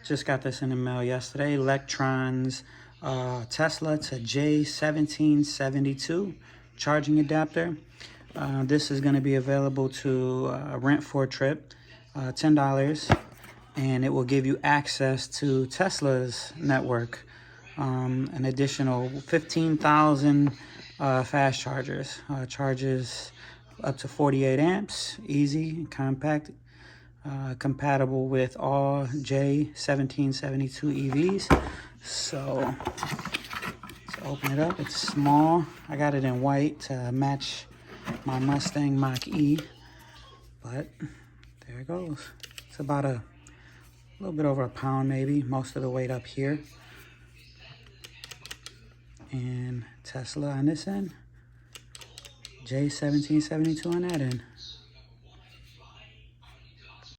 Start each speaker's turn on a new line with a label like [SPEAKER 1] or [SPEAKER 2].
[SPEAKER 1] Just got this in the mail yesterday. Lectron's Tesla to J1772 charging adapter. This is going to be available to rent for a trip, $10, and it will give you access to Tesla's network, an additional 15,000 fast chargers. Charges up to 48 amps, easy, compact, compatible with all J1772 EVs. So let's open it up. It's small. I got it in white to match my Mustang Mach-E, but there it goes. It's about a little bit over a pound, maybe, most of the weight up here. And Tesla on this end, J1772 on that end.